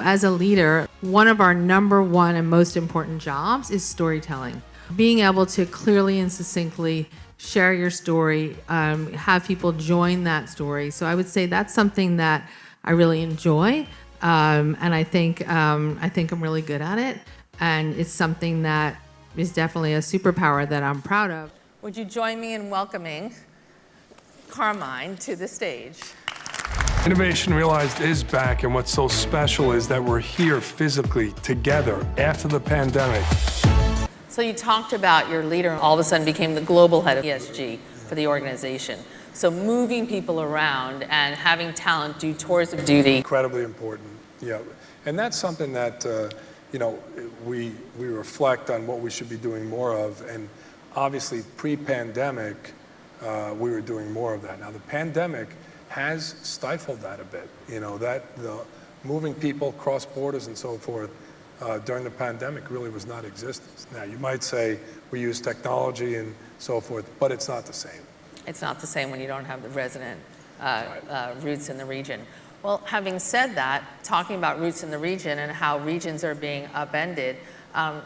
as a leader, one of our number one and most important jobs is storytelling. Being able to clearly and succinctly share your story, have people join that story. So I would say that's something that I really enjoy, and I think I'm really good at it, and it's something that is definitely a superpower that I'm proud of. Would you join me in welcoming Carmine to the stage? Innovation Realized is back, and what's so special is that we're here physically together after the pandemic. So you talked about your leader all of a sudden became the global head of ESG for the organization. So moving people around and having talent do tours of duty. Incredibly important, yeah. And that's something that, we reflect on what we should be doing more of. And obviously pre-pandemic, we were doing more of that. Now the pandemic has stifled that a bit, the moving people across borders and so forth during the pandemic really was not existent. Now you might say we use technology and so forth, but it's not the same. It's not the same when you don't have the resident roots in the region. Well, having said that, talking about roots in the region and how regions are being upended,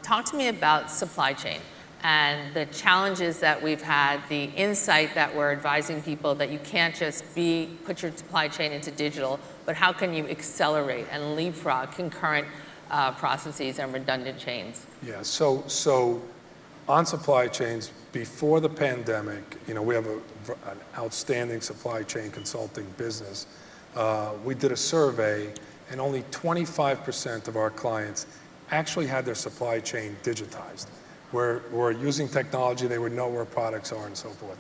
talk to me about supply chain and the challenges that we've had, the insight that we're advising people that you can't just put your supply chain into digital, but how can you accelerate and leapfrog concurrent processes and redundant chains? Yeah, so on supply chains, before the pandemic, we have an outstanding supply chain consulting business. We did a survey, and only 25% of our clients actually had their supply chain digitized. We're using technology, they would know where products are and so forth.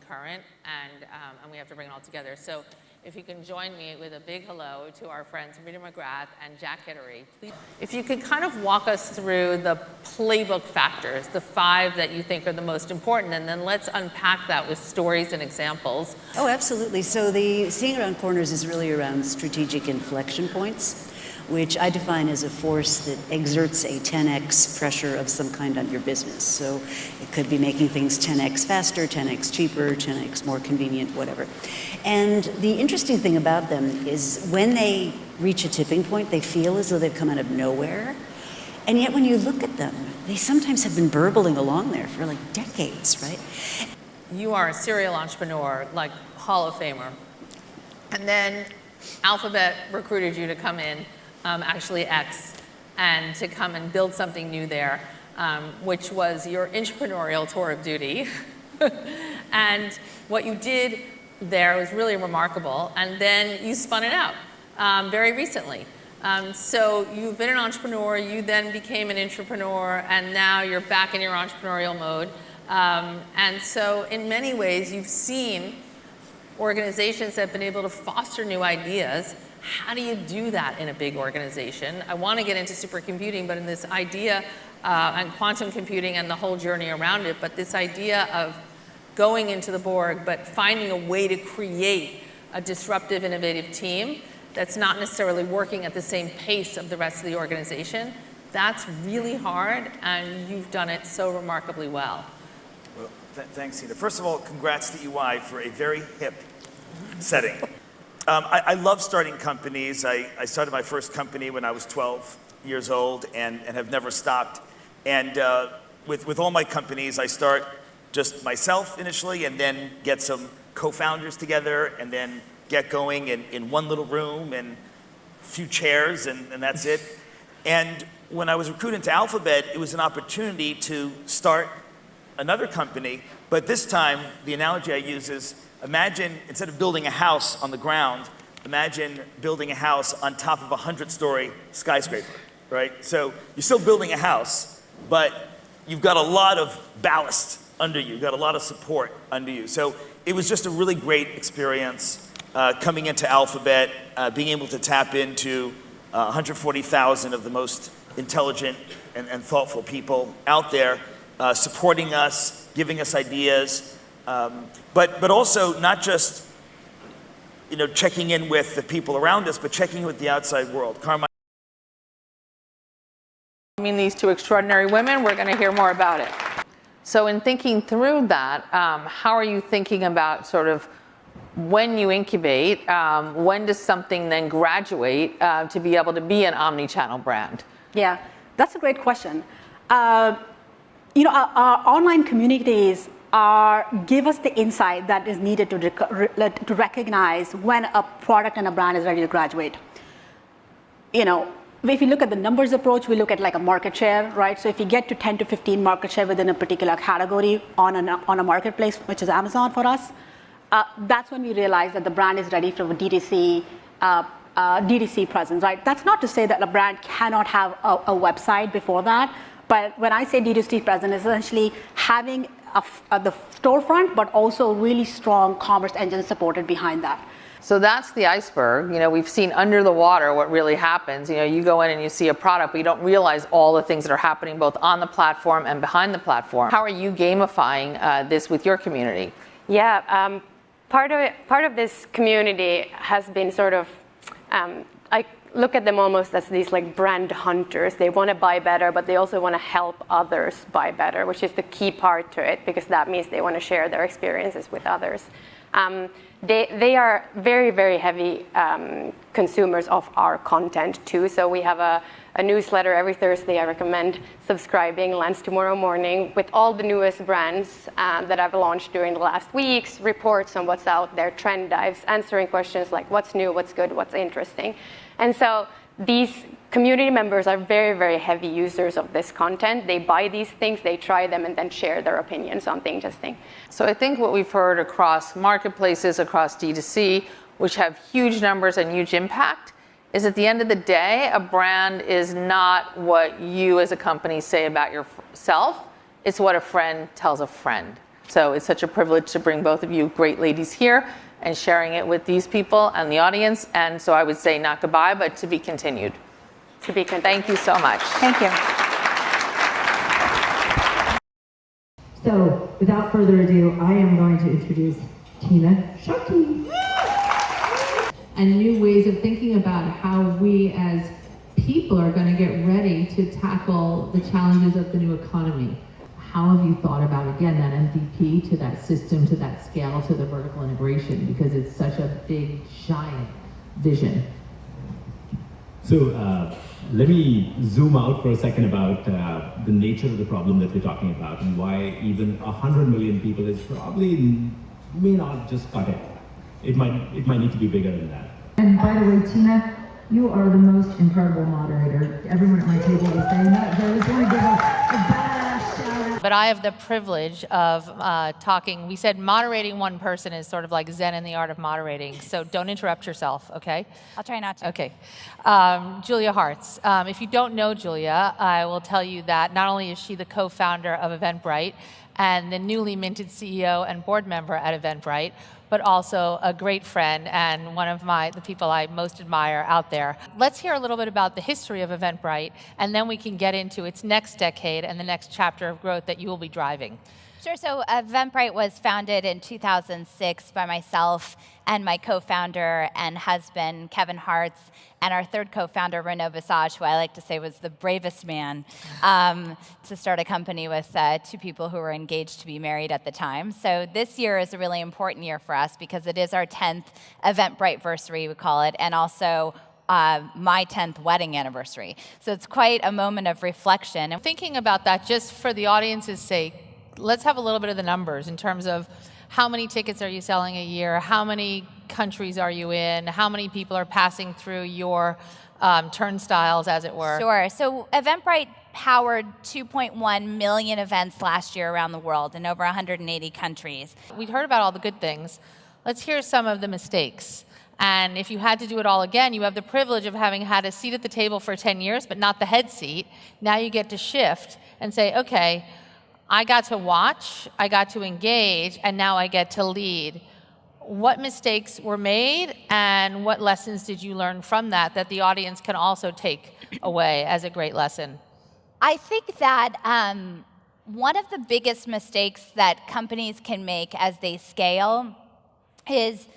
Current, and we have to bring it all together. So if you can join me with a big hello to our friends Rita McGrath and Jack Kittery. Please. If you could kind of walk us through the playbook factors, the 5 that you think are the most important, and then let's unpack that with stories and examples. Oh, absolutely. So the seeing around corners is really around strategic inflection points, which I define as a force that exerts a 10x pressure of some kind on your business. So it could be making things 10x faster, 10x cheaper, 10x more convenient, whatever. And the interesting thing about them is when they reach a tipping point, they feel as though they've come out of nowhere. And yet when you look at them, they sometimes have been burbling along there for like decades, right? You are a serial entrepreneur, like Hall of Famer. And then Alphabet recruited you to come in, actually X, and to come and build something new there, which was your entrepreneurial tour of duty. And what you did there was really remarkable, and then you spun it out very recently. So you've been an entrepreneur, you then became an entrepreneur, and now you're back in your entrepreneurial mode. And so in many ways, you've seen organizations that have been able to foster new ideas. How do you do that in a big organization? I want to get into supercomputing, but in this idea, and quantum computing and the whole journey around it, but this idea of going into the Borg, but finding a way to create a disruptive, innovative team that's not necessarily working at the same pace of the rest of the organization, that's really hard, and you've done it so remarkably well. Well, thanks, Tina. First of all, congrats to EY for a very hip setting. I love starting companies. I started my first company when I was 12 years old and have never stopped. And with all my companies, I start just myself initially and then get some co-founders together and then get going in one little room and a few chairs and that's it. And when I was recruited to Alphabet, it was an opportunity to start another company, but this time the analogy I use is imagine, instead of building a house on the ground, imagine building a house on top of a 100-story skyscraper, right? So you're still building a house, but you've got a lot of ballast under you, you've got a lot of support under you. So it was just a really great experience coming into Alphabet, being able to tap into 140,000 of the most intelligent and thoughtful people out there, supporting us, giving us ideas, but also not just checking in with the people around us, but checking in with the outside world. Carmine. I mean, these two extraordinary women, we're going to hear more about it. So in thinking through that, how are you thinking about sort of when you incubate, when does something then graduate to be able to be an omni-channel brand? Yeah, that's a great question. Our online communities give us the insight that is needed to recognize when a product and a brand is ready to graduate. If you look at the numbers approach, we look at like a market share, right? So if you get to 10 to 15 market share within a particular category on a marketplace, which is Amazon for us, that's when we realize that the brand is ready for a DTC presence, right? That's not to say that a brand cannot have a website before that, but when I say DTC presence, it's essentially having the storefront, but also really strong commerce engine supported behind that. So that's the iceberg. We've seen under the water what really happens. You go in and you see a product, but you don't realize all the things that are happening both on the platform and behind the platform. How are you gamifying this with your community? Yeah, part of this community has been sort of, I look at them almost as these like brand hunters. They want to buy better, but they also want to help others buy better, which is the key part to it, because that means they want to share their experiences with others. They are very, very heavy consumers of our content too. So we have a newsletter every Thursday. I recommend subscribing. Lands tomorrow morning with all the newest brands that I've launched during the last weeks, reports on what's out there, trend dives, answering questions like what's new, what's good, what's interesting. And so these community members are very, very heavy users of this content. They buy these things, they try them, and then share their opinions on things interesting. So I think what we've heard across marketplaces, across D2C, which have huge numbers and huge impact, is at the end of the day, a brand is not what you as a company say about yourself. It's what a friend tells a friend. So it's such a privilege to bring both of you great ladies here and sharing it with these people and the audience. And so I would say not goodbye, but to be continued. To be continued. Thank you so much. Thank you. So, without further ado, I am going to introduce Tina Sharkey. And new ways of thinking about how we as people are going to get ready to tackle the challenges of the new economy. How have you thought about, again, that MVP to that system, to that scale, to the vertical integration? Because it's such a big, giant vision. So let me zoom out for a second about the nature of the problem that we're talking about and why even 100 million people is probably may not just cut it. It might need to be bigger than that. And by the way, Tina, you are the most incredible moderator. Everyone at my table was saying that, so I just want to give a badass shout out. But I have the privilege of talking. We said moderating one person is sort of like Zen in the art of moderating. So don't interrupt yourself, okay? I'll try not to. Okay. Julia Hartz. If you don't know Julia, I will tell you that not only is she the co-founder of Eventbrite and the newly minted CEO and board member at Eventbrite, but also a great friend and one of the people I most admire out there. Let's hear a little bit about the history of Eventbrite, and then we can get into its next decade and the next chapter of growth that you will be driving. Sure. So Eventbrite was founded in 2006 by myself and my co-founder and husband, Kevin Hartz, and our third co-founder, Renaud Visage, who I like to say was the bravest man to start a company with two people who were engaged to be married at the time. So this year is a really important year for us because it is our 10th Eventbrite-versary, we call it, and also my 10th wedding anniversary. So it's quite a moment of reflection. And thinking about that, just for the audience's sake, let's have a little bit of the numbers in terms of how many tickets are you selling a year, how many countries are you in, how many people are passing through your turnstiles, as it were. Sure. So Eventbrite powered 2.1 million events last year around the world in over 180 countries. We heard about all the good things. Let's hear some of the mistakes. And if you had to do it all again, you have the privilege of having had a seat at the table for 10 years, but not the head seat. Now you get to shift and say, okay, I got to watch, I got to engage, and now I get to lead. What mistakes were made, and what lessons did you learn from that the audience can also take away as a great lesson? I think that one of the biggest mistakes that companies can make as they scale is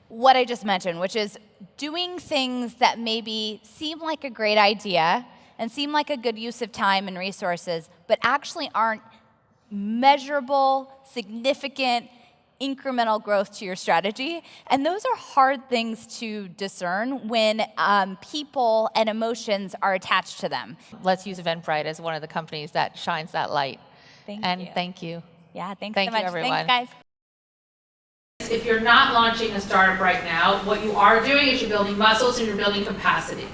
what I just mentioned, which is doing things that maybe seem like a great idea and seem like a good use of time and resources, but actually aren't measurable, significant, incremental growth to your strategy. And those are hard things to discern when people and emotions are attached to them. Let's use Eventbrite as one of the companies that shines that light. Thank and you. thank you. Yeah, thanks Thank so much. you, everyone. Thanks, guys. If you're not launching a startup right now, what you are doing is you're building muscles and you're building capacity.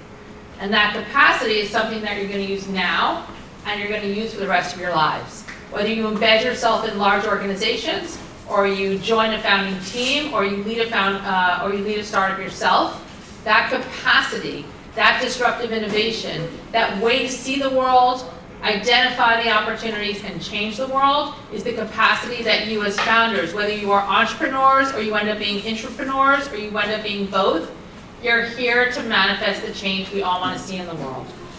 And that capacity is something that you're going to use now and you're going to use for the rest of your lives. Whether you embed yourself in large organizations, or you join a founding team, or you lead a startup yourself, that capacity, that disruptive innovation, that way to see the world, identify the opportunities, and change the world is the capacity that you as founders, whether you are entrepreneurs or you end up being intrapreneurs or you end up being both, you're here to manifest the change we all want to see in the world.